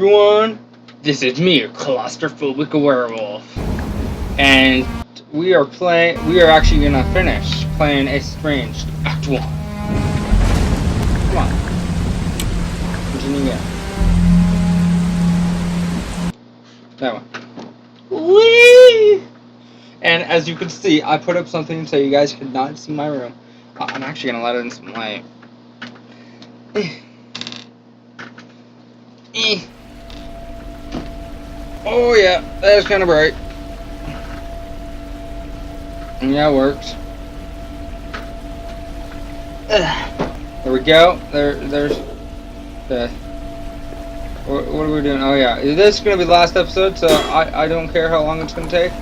everyone, this is me, a claustrophobic werewolf, and we are actually gonna finish playing Estranged Act 1. Come on. Continue again. That one. Whee! And as you can see, I put up something so you guys could not see my room. I'm actually gonna let in some light. Oh yeah, that is kind of bright. Yeah, it works. There we go. There's the. What are we doing? Oh yeah, this is gonna be the last episode, so I don't care how long it's gonna take.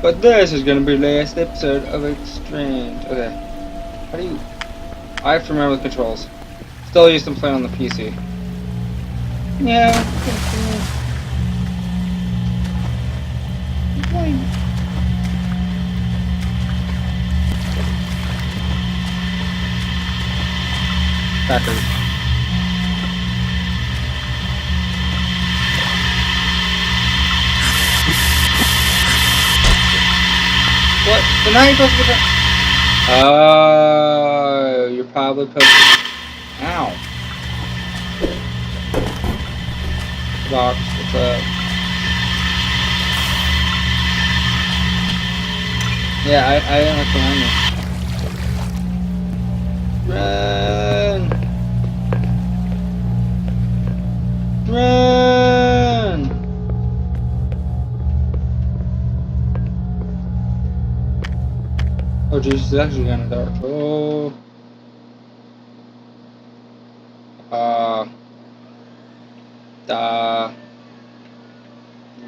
But this is gonna be the last episode of Estranged. Okay. How do you? I have to remember the controls. Still used to play on the PC. Yeah. Backers. What? So now you're supposed to get oh, you're probably supposed to. Ow. Box, what's up? Yeah, I didn't look behind me. Run! Run! Oh jeez, it's actually kind of dark. Oh.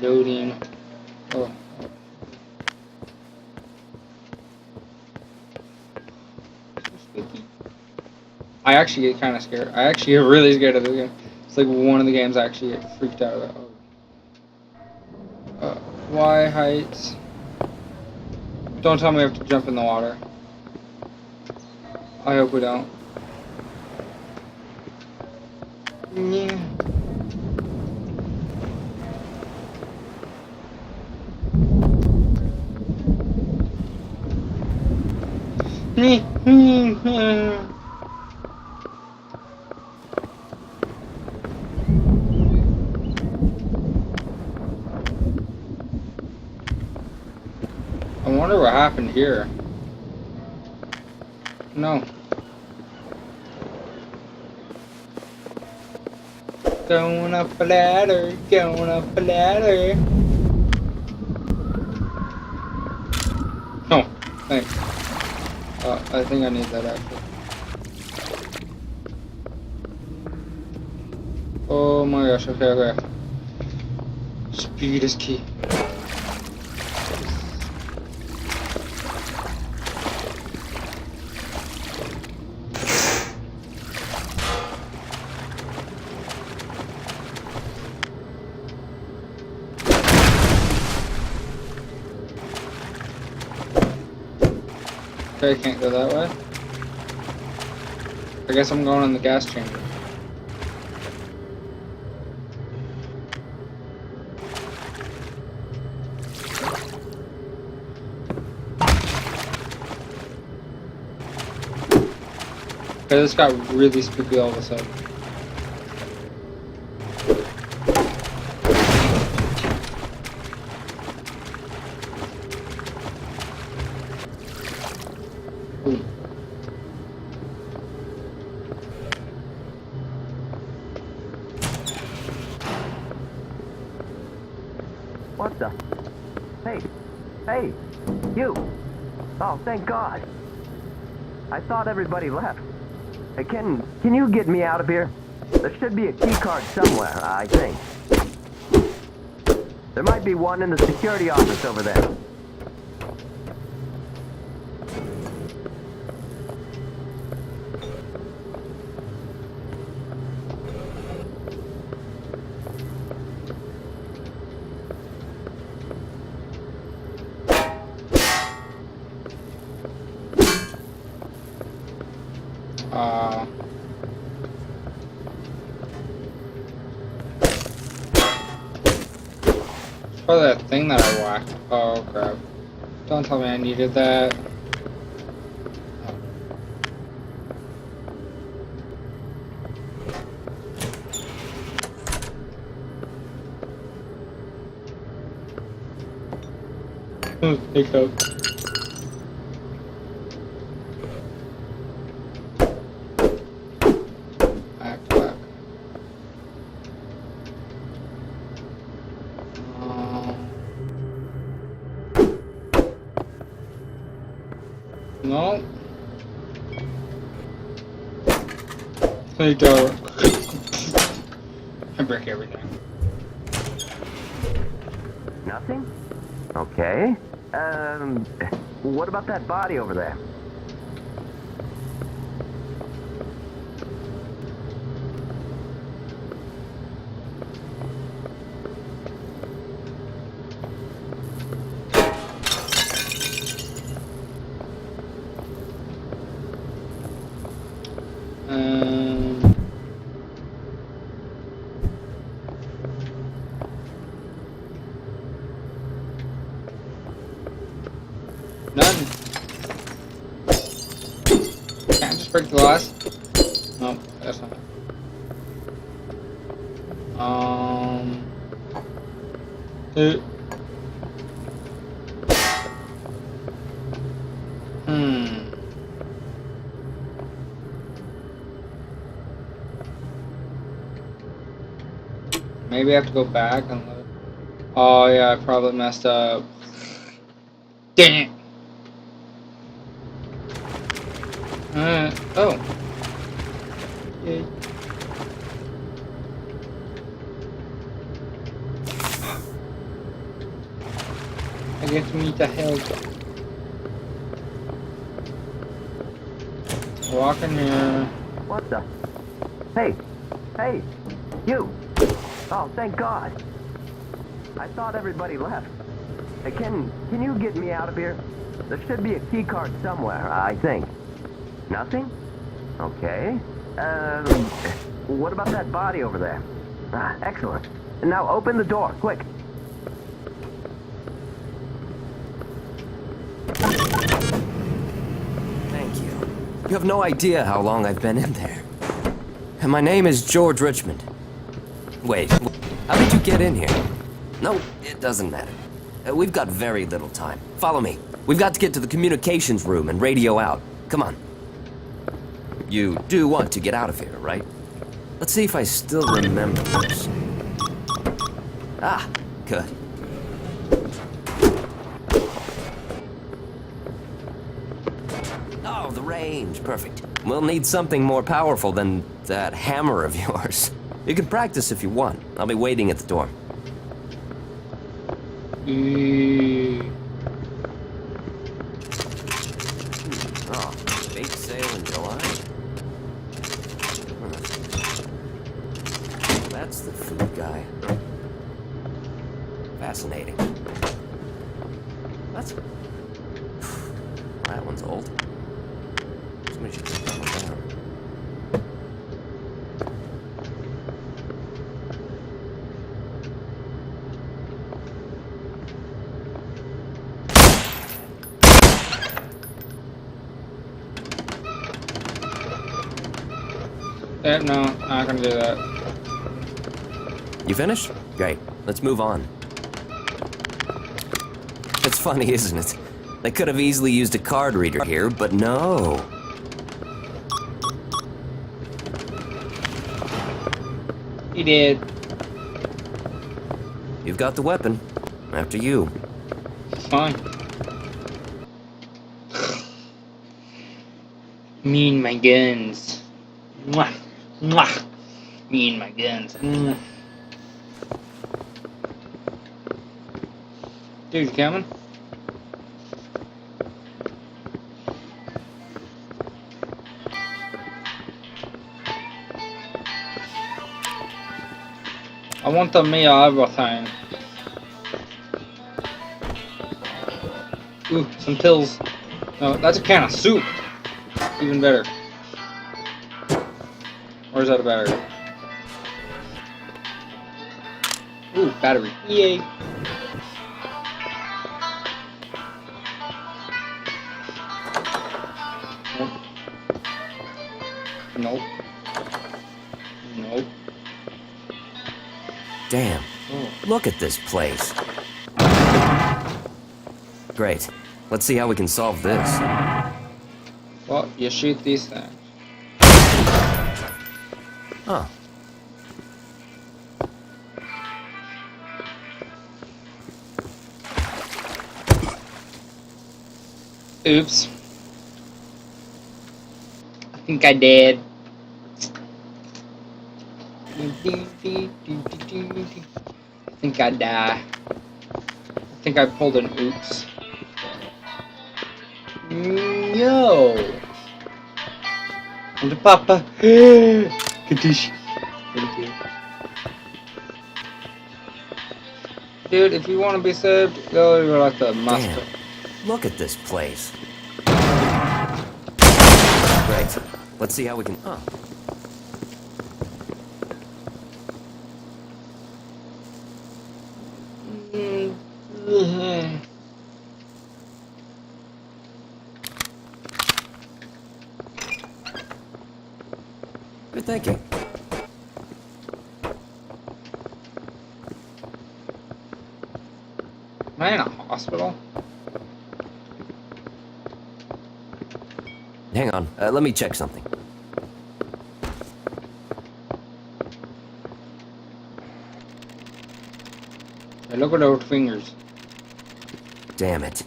Loading. Oh. I actually get kind of scared. I actually get really scared of this game. It's like one of the games I actually get freaked out about. Y heights. Don't tell me I have to jump in the water. I hope we don't. Yeah. I wonder what happened here. No. Going up a ladder, going up a ladder. Oh, thanks. I think I need that actually. Oh my gosh, okay. Speed is key. Okay, I can't go that way. I guess I'm going in the gas chamber. Okay, this got really spooky all of a sudden. What the? Hey, you! Oh, thank God! I thought everybody left. Hey, can you get me out of here? There should be a key card somewhere, I think. There might be one in the security office over there. Probably that thing that I whacked. Oh crap. Don't tell me I needed that. Pick up. Back. No. Pick up. I break everything. Nothing? Okay. What about that body over there? None. Can't just break the glass. Nope, that's not. It. Maybe I have to go back and look. Oh yeah, I probably messed up. Dang it. Oh. Yay. I get to meet the help. Walk in here. What the? Hey! Hey! You! Oh, thank God! I thought everybody left. Hey, can you get me out of here? There should be a key card somewhere, I think. Nothing? Okay. What about that body over there? Ah, excellent. Now open the door, quick. Thank you. You have no idea how long I've been in there. And my name is George Richmond. Wait, how did you get in here? No, it doesn't matter. We've got very little time. Follow me. We've got to get to the communications room and radio out. Come on. You do want to get out of here, right? Let's see if I still remember this. Ah, good. Oh, the range. Perfect. We'll need something more powerful than that hammer of yours. You can practice if you want. I'll be waiting at the door. Oh, bake sale in July? Huh. That's the food guy. Fascinating. That's... that one's old. Somebody should take that one down. No, not gonna do that. You finished? Great. Let's move on. It's funny, isn't it? They could have easily used a card reader here, but no. He did. You've got the weapon. After you. Fine. Me and my guns. Mwah. Mwah. Me and my guns. Mwah. Dude, you coming? I want the meal everything. Ooh, some pills. No, that's a can of soup. Even better. Or is that a battery? Ooh, battery. Yay. Nope. Nope. Damn. Oh. Look at this place. Great. Let's see how we can solve this. Well, you shoot these things. Huh. Oops. I think I did. I think I die. I think I pulled an oops. Yo! And the papa. Kadish. Thank you. Dude, if you want to be saved, go like the master. Damn. Look at this place. Great. Let's see how we can... Huh. Good thinking. Am I in a hospital? Hang on. Let me check something. Hey, look at those fingers. Damn it.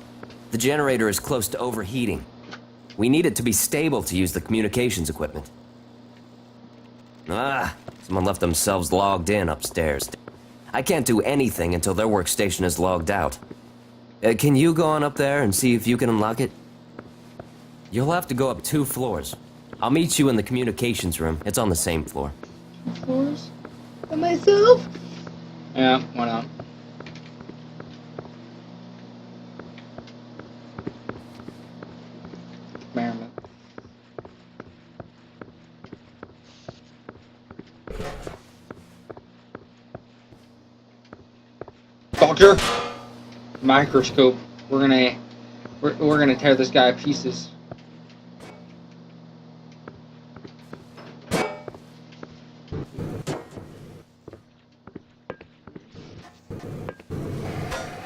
The generator is close to overheating. We need it to be stable to use the communications equipment. Ah, someone left themselves logged in upstairs. I can't do anything until their workstation is logged out. Can you go on up there and see if you can unlock it? You'll have to go up 2 floors. I'll meet you in the communications room. It's on the same floor. Floors? By myself? Yeah, why not? Merriment. Doctor! Microscope. We're gonna tear this guy to pieces.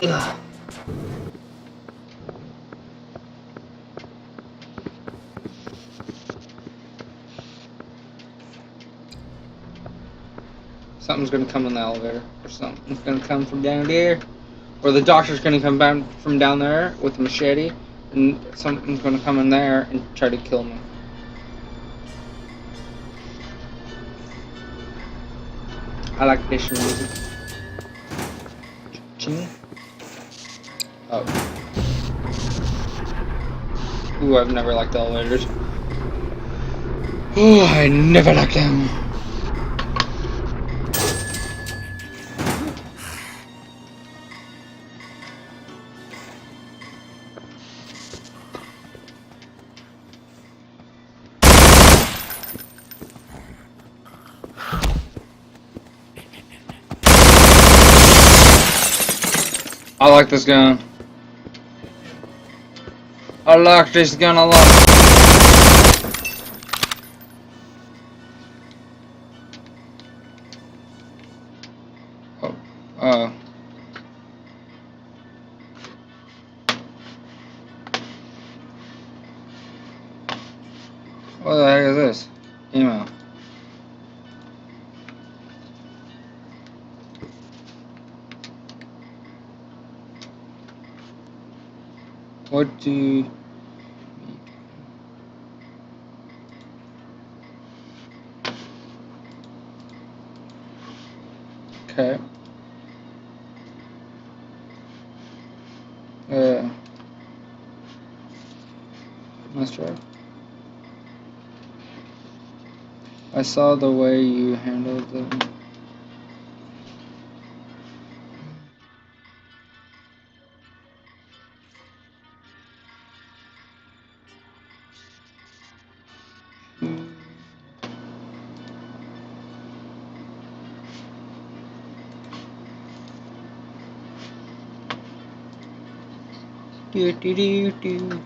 Ugh. Something's gonna come in the elevator, or something's gonna come from down there, or the doctor's gonna come back from down there with a machete, and something's gonna come in there and try to kill me. I like this music. Ching. Oh. Ooh, I've never liked elevators. Ooh, I never liked them. I like this gun. I like this gun a lot. Oh. What the heck is this? Email. What do you... Okay. That's right. I saw the way you handled them. Do do do do.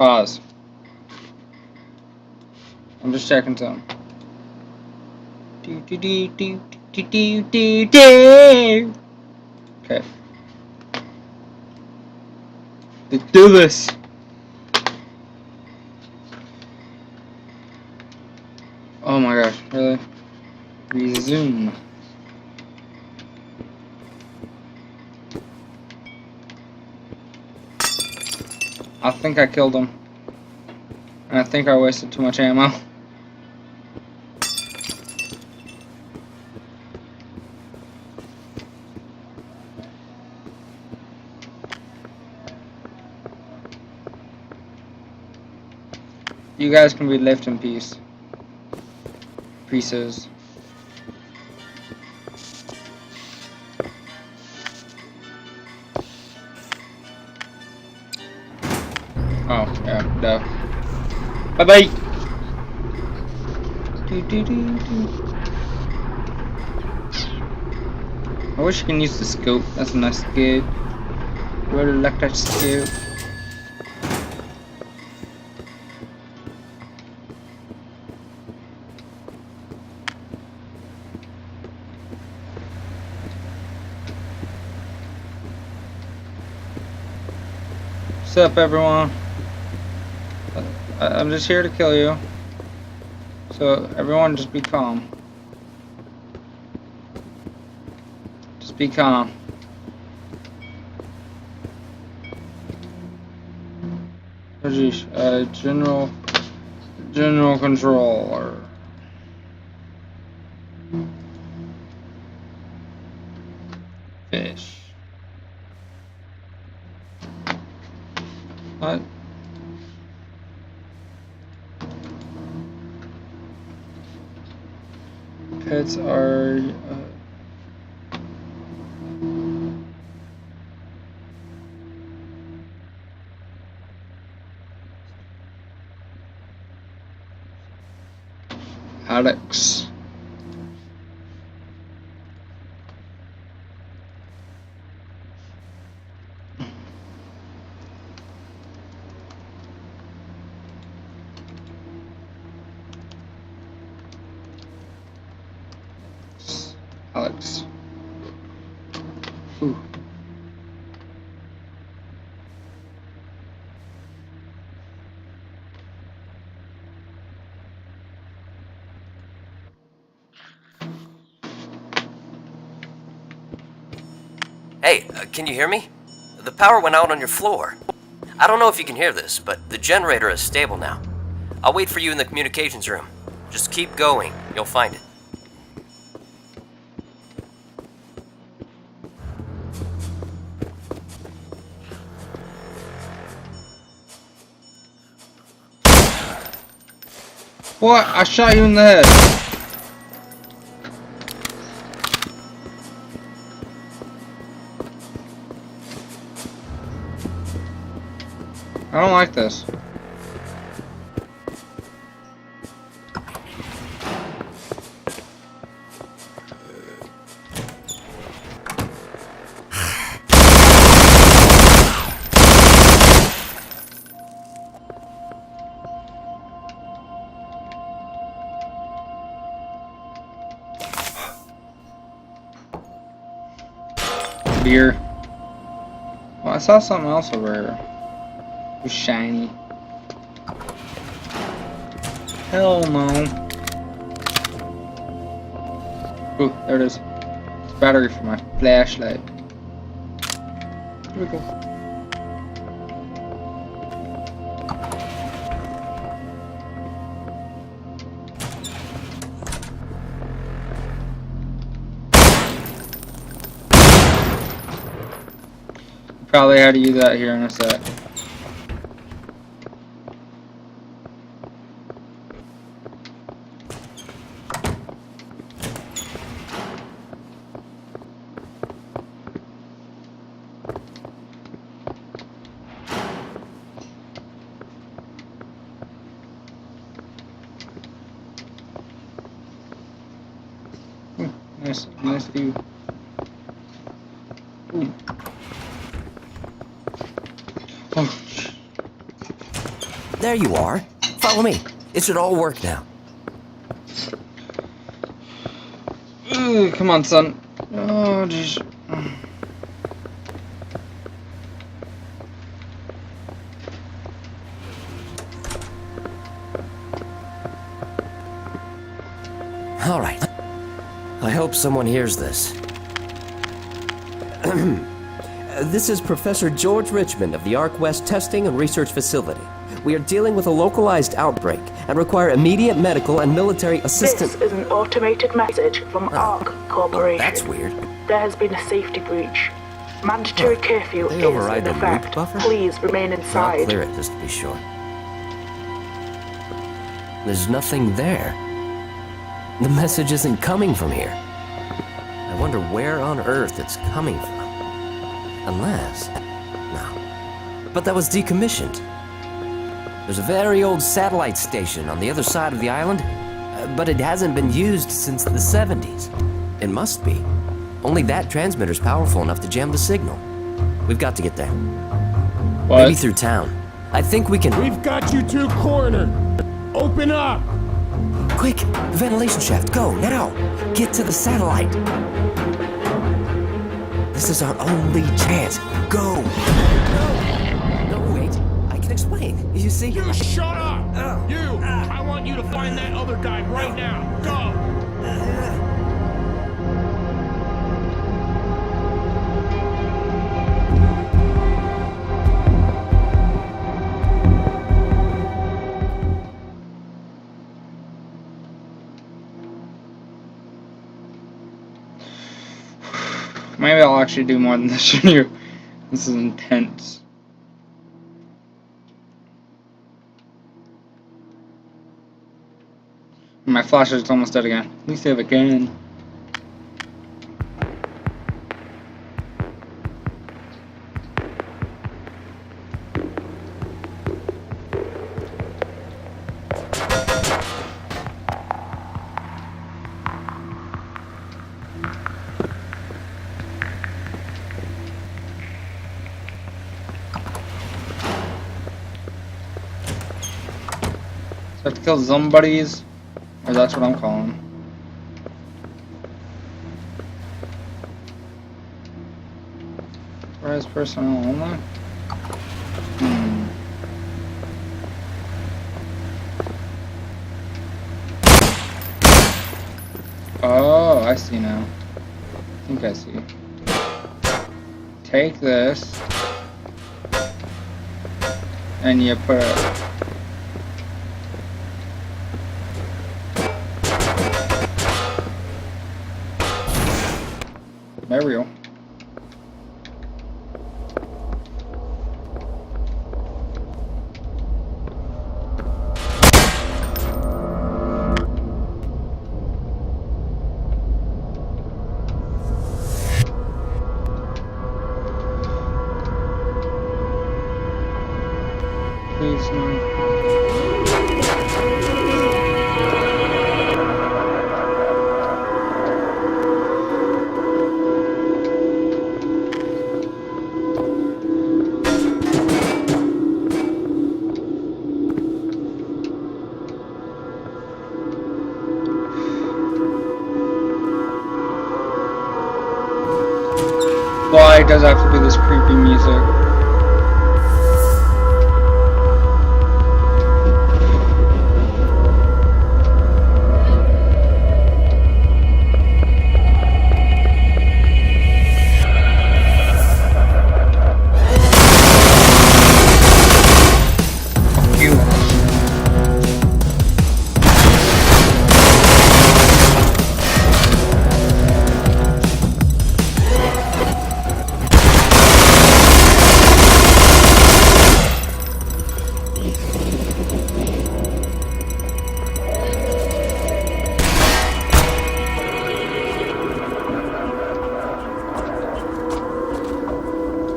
Pause. I'm just checking something. Okay. Let's do this. Oh my gosh, really? Resume. I think I killed him. And I think I wasted too much ammo. You guys can be left in peace. Pieces. Oh, yeah, duh. Bye-bye! I wish you can use the scope. That's a nice scope. Really like that scope. What's up, everyone? I'm just here to kill you. So, everyone just be calm. Just be calm. Oh geez, general controller. Fish. What? Pets are Alex. Alex. Ooh. Hey, can you hear me? The power went out on your floor. I don't know if you can hear this, but the generator is stable now. I'll wait for you in the communications room. Just keep going. You'll find it. What? I shot you in the head. I don't like this. Beer. Well, I saw something else over here. It was shiny. Hell no. Ooh, there it is. It's battery for my flashlight. Here we go. Probably had to use that here in a sec. Nice view. Ooh. Oh, There you are. Follow me. It should all work now. Ooh, come on, son. Oh, just. All right. I hope someone hears this. This is Professor George Richmond of the Ark West Testing and Research Facility. We are dealing with a localized outbreak and require immediate medical and military assistance. This is an automated message from ARC Corporation. That's weird. There has been a safety breach. Mandatory curfew They is override in the loop effect. buffer? Please remain I'll inside. clear it just to be sure. There's nothing there. The message isn't coming from here. I wonder where on earth it's coming from. Unless... No. But that was decommissioned. There's a very old satellite station on the other side of the island, but it hasn't been used since the 70s. It must be. Only that transmitter's powerful enough to jam the signal. We've got to get there. What? Maybe through town. I think we can... We've got you two cornered. Open up. Quick! Ventilation shaft, go, now! Get to the satellite! This is our only chance. Go! No, wait. I can explain. You see? You shut up. You. I want you to find that other guy right now. Go. Maybe I'll actually do more than this video. This is intense. My flashlight's almost dead again. At least I have a gun. So I have to kill zombies, or that's what I'm calling them. Surprise personnel only? Oh, I see now. I think I see. Take this, and you put it. There we go. Please, no. Why does it have to be this creepy music? Fuck you.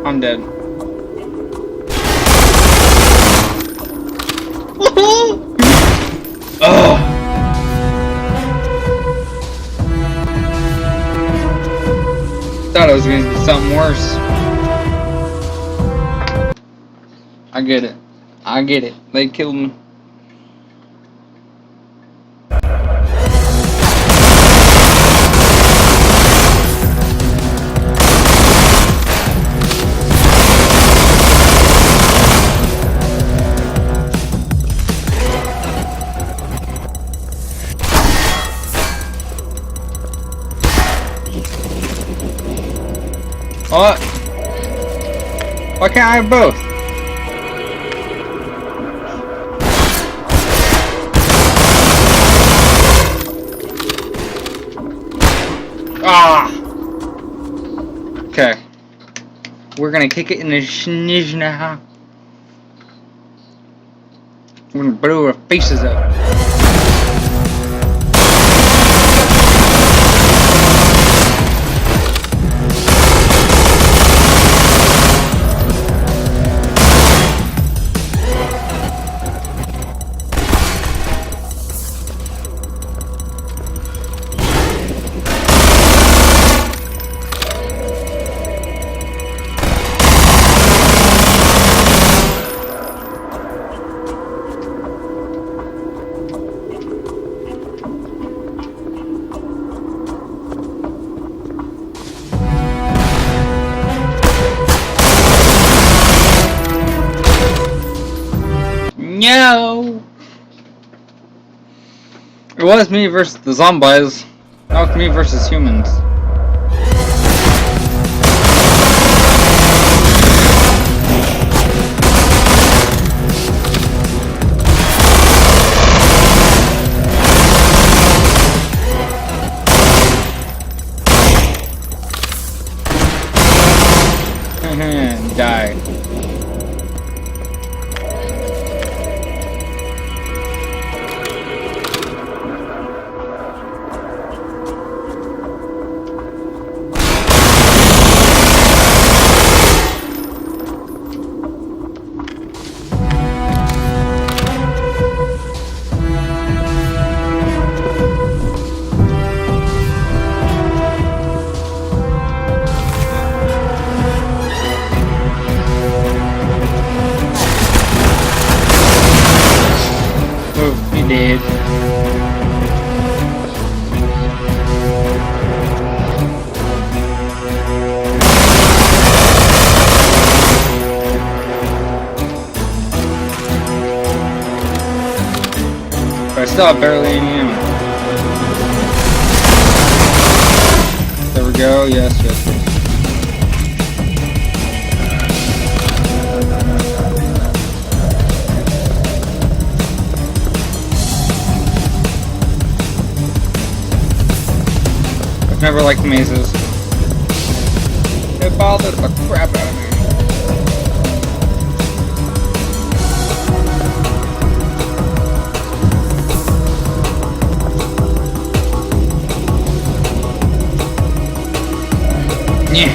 I'm dead. Oh. Thought it was gonna be something worse. I get it. I get it. They killed him. What? Why can't I have both? Ah! Okay. We're gonna kick it in the schniz now. We're gonna blow our faces up. No! It was me versus the zombies. Now it's me versus humans. Die. Dead. But I still have barely any ammo. There we go. Yes, yes, yes. Never liked mazes. It bothered the crap out of me. Yeah.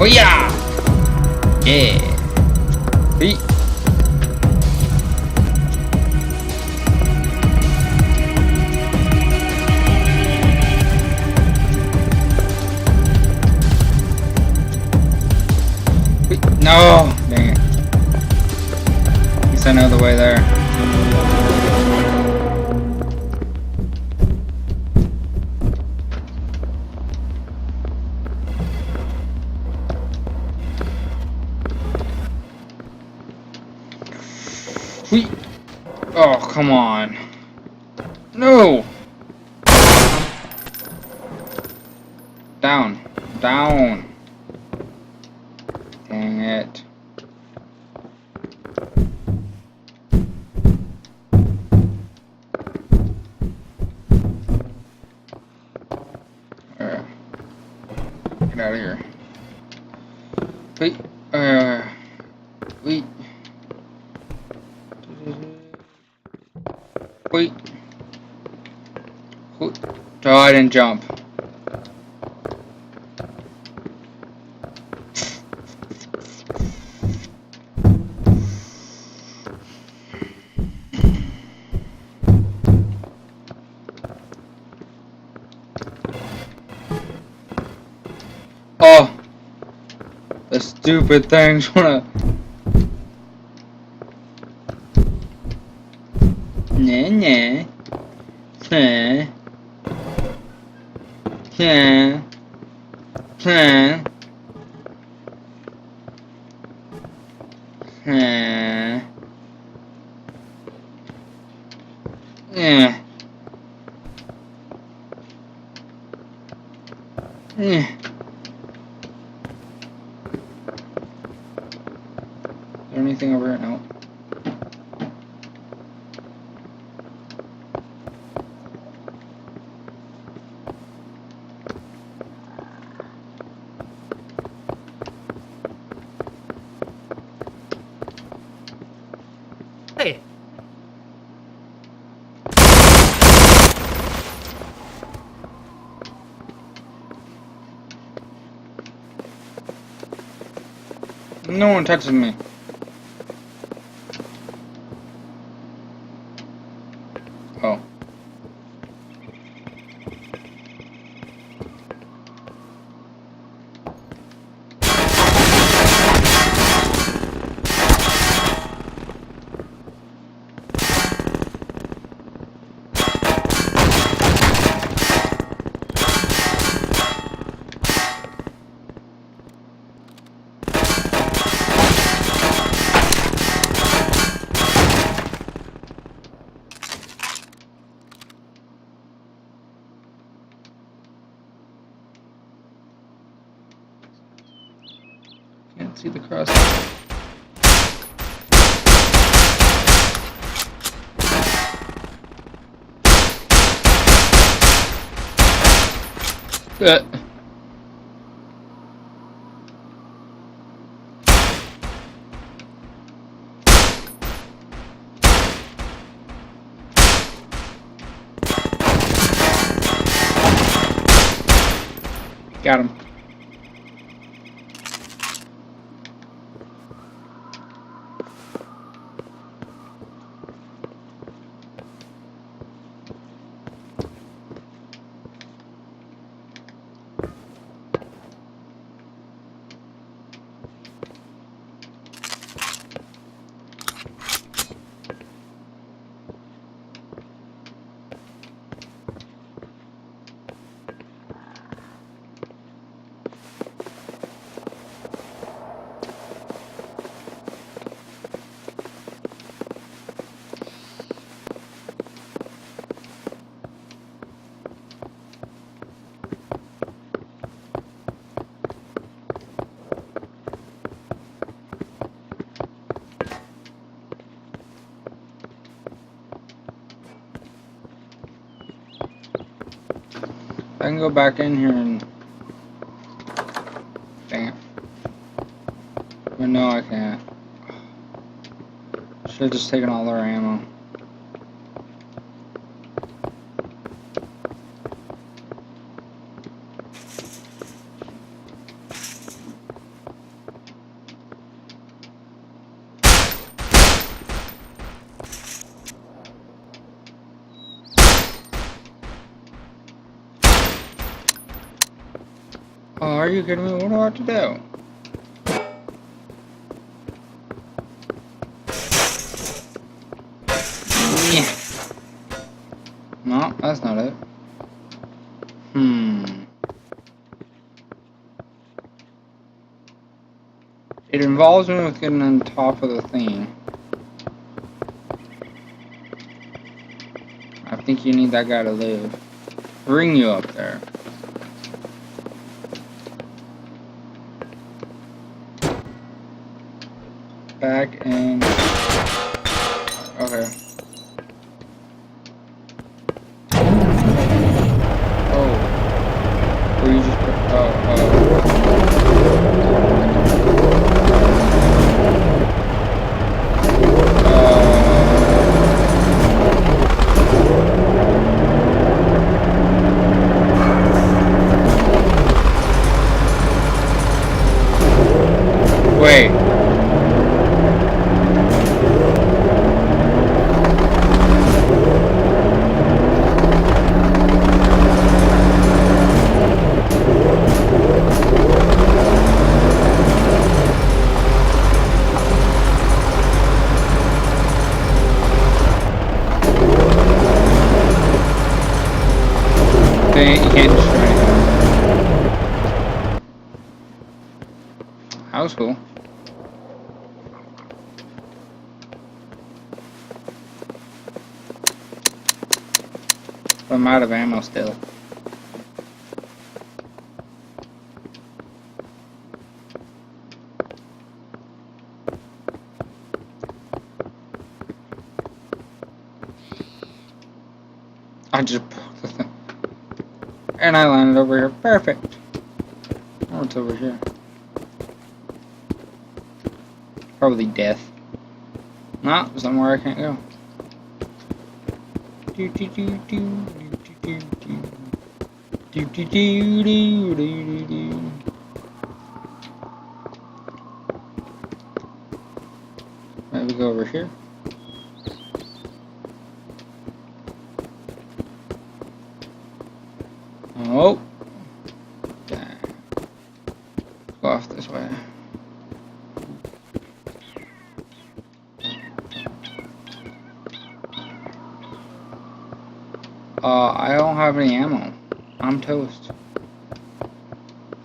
Oh yeah! Yeah! Hey! No! Dang it. At least I know the way there. Oh, come on. No! Down. Down. Dang it. Get out of here. Wait. Wait. Wait. Oh, I didn't jump. stupid things wanna. Nah, nah. Huh. Huh. Huh. Huh. Yeah. Yeah. Is there anything over here? No. Hey, No one touches me. Oh. Can't see the cross. Got him. I can go back in here and... Dang it. But no, I can't. Should have just taken all their ammo. Oh, are you kidding me? What do I have to do? Yeah. No, that's not it. It involves me with getting on top of the thing. I think you need that guy to live. Bring you up there. Back and... Okay. Oh. Or you just put... you can't destroy anything. That was cool. But I'm out of ammo still. I just broke the thing. And I landed over here. Perfect. Oh, it's over here. Probably death. No, somewhere I can't go. Do do do do do do do do do do do do. Maybe go over here. Oh, dang. Go off this way. I don't have any ammo. I'm toast.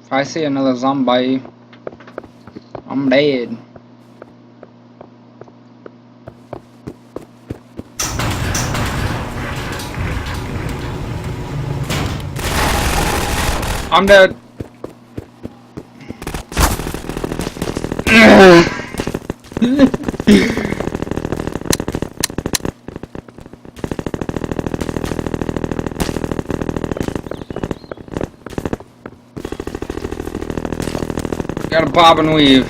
If I see another zombie, I'm dead. I'm dead. Gotta bob and weave.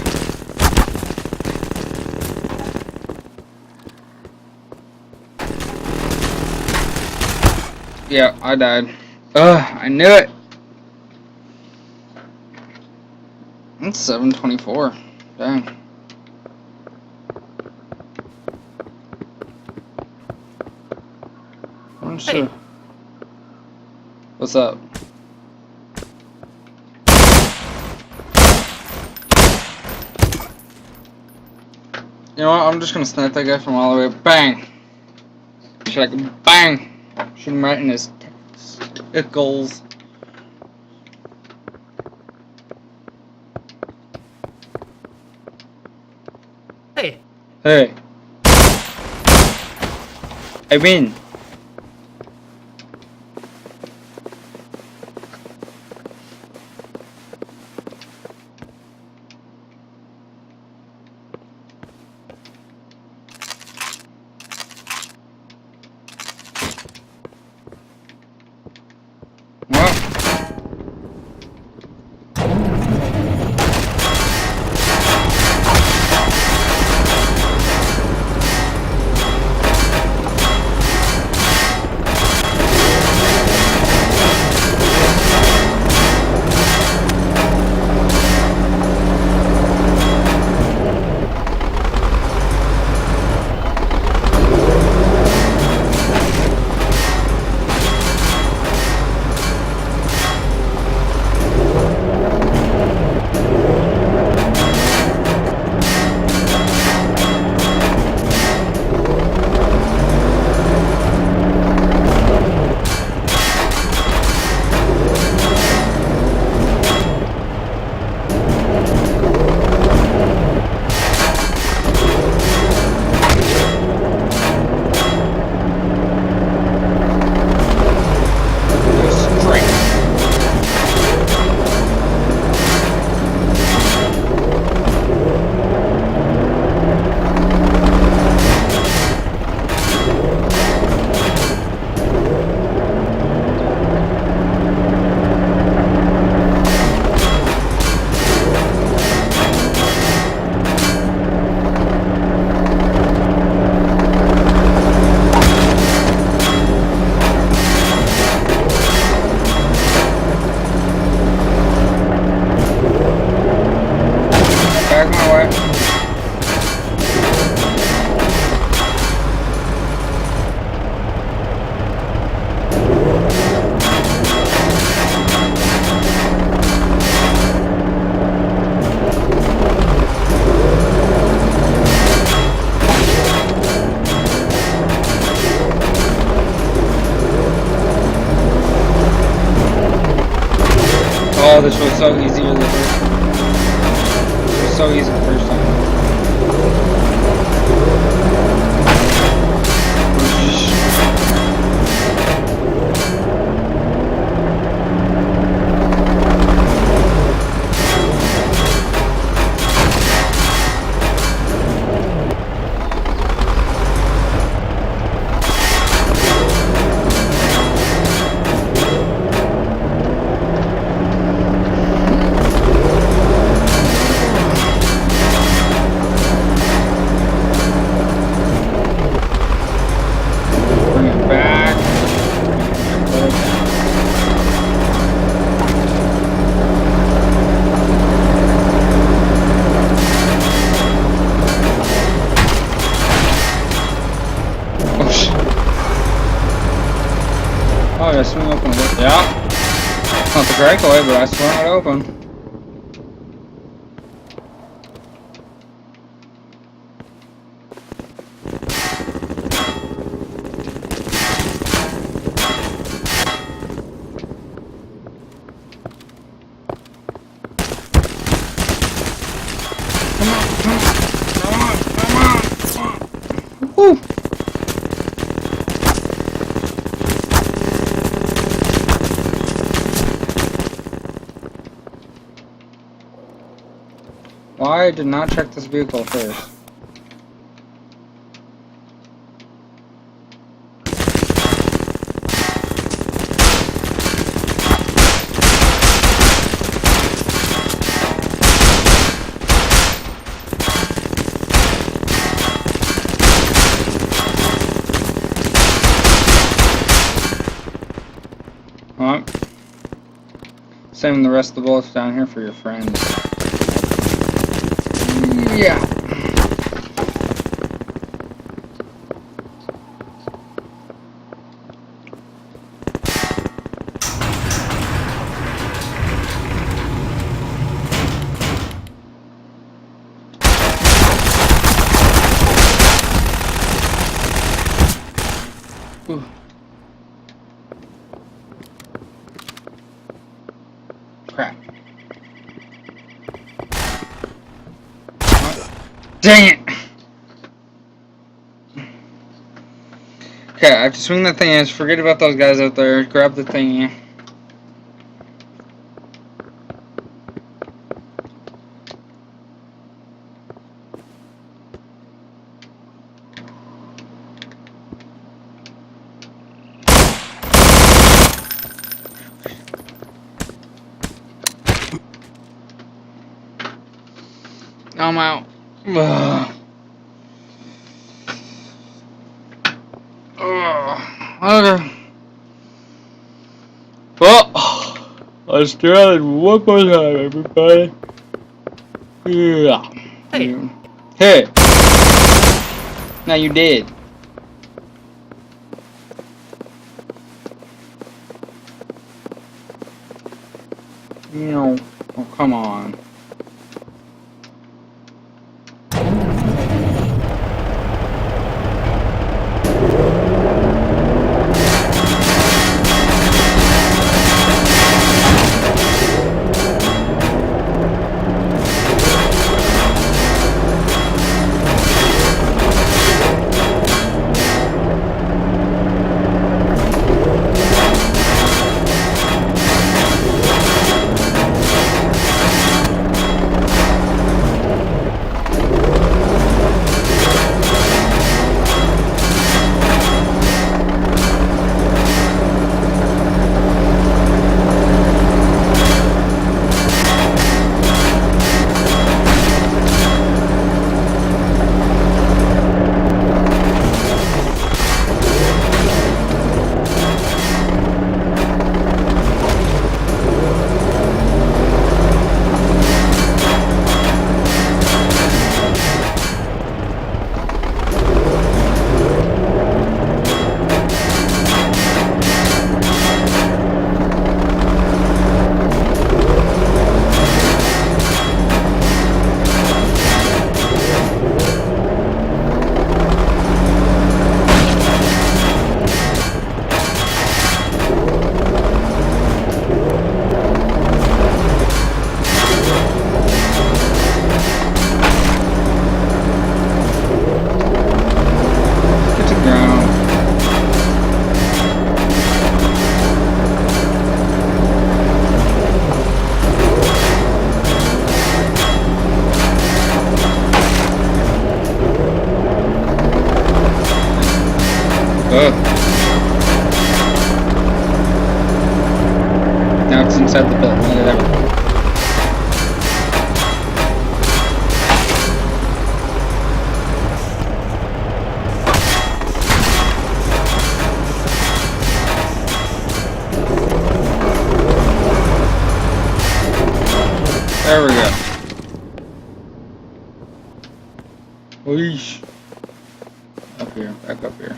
Yeah, I died. Ugh, I knew it. It's 7:24. Dang. I'm sure. What's up? You know what? I'm just gonna snipe that guy from all the way. Bang! Should I bang! Shoot him right in his testicles. Hey, Hey. I win. Well. this was so easy the first time. It was so easy the first time. Bring it back. Put it down. Oh shit. Oh yeah, swing open a bit. Yeah. Not the correct way, but I swung it open. Woo! Why did not check this vehicle first? Alright. Saving the rest of the bullets down here for your friends. Yeah. Ooh. Crap. Dang it! Okay, I have to swing that thing in. Forget about those guys out there. Grab the thingy. I'm out. Ugh. Okay. Well, let's try it one more time, everybody. Yeah. Hey. Hey. Now you did. You know. Oh, come on. inside the building. Look at that. There we go. Weesh. Up here, back up here.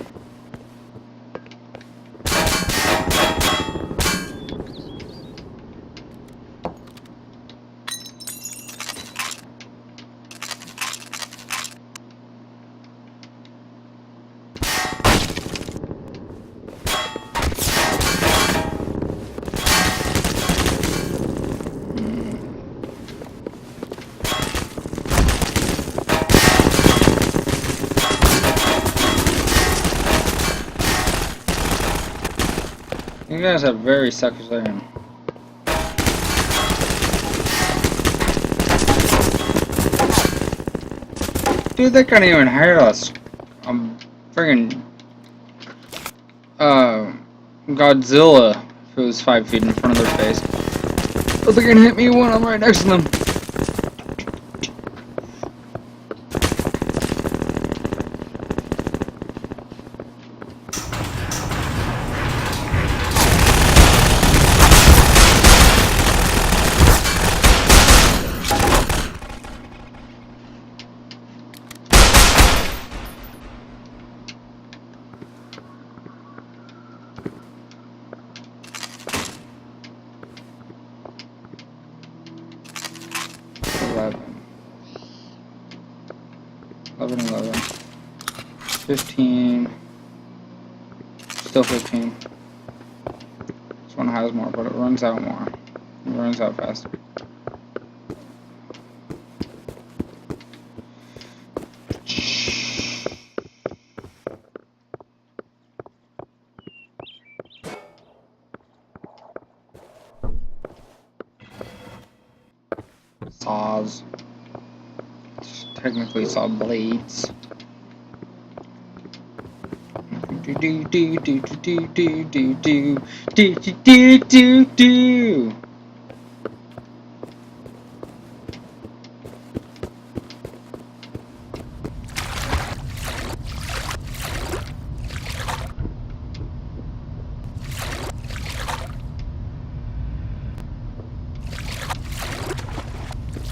You guys have very suckish aim. Dude, they can't even hurt us. I'm friggin' Godzilla, if it was 5 feet in front of their face. But they're gonna hit me when I'm right next to them. Eleven, 15, still 15. This one has more, but it runs out more. It runs out faster. Saws. Technically saw blades. Do do do do do do do do do do do do.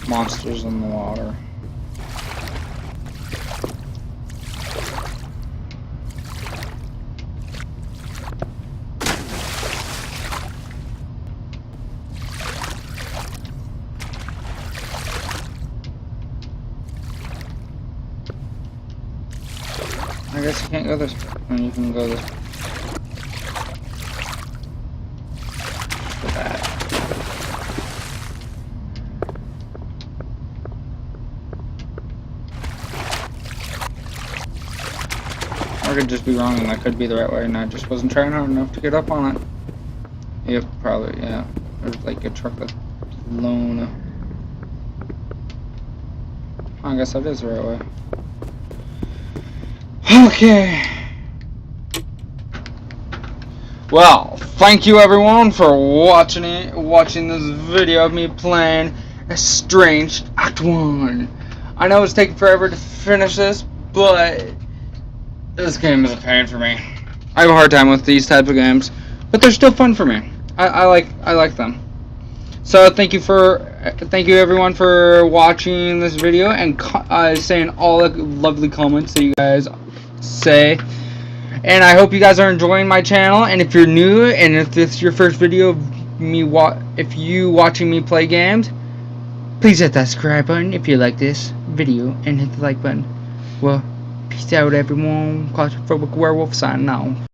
Monsters in the water. I guess you can't go this way. I mean, you can go this way. For that. Or I could just be wrong and that could be the right way and I just wasn't trying hard enough to get up on it. Yep, probably, yeah. There's like a truck that's blown. I guess that is the right way. Okay. Well, thank you everyone for watching this video of me playing Estranged Act 1. I know it's taking forever to finish this, but this game is a pain for me. I have a hard time with these types of games, but they're still fun for me. I like them. So thank you everyone for watching this video and saying all the lovely comments that you guys say. And I hope you guys are enjoying my channel. And if you're new and if this is your first video of me watching me play games, please hit that subscribe button if you like this video and hit the like button. Well, peace out everyone. Claustrophobic Werewolf signing out.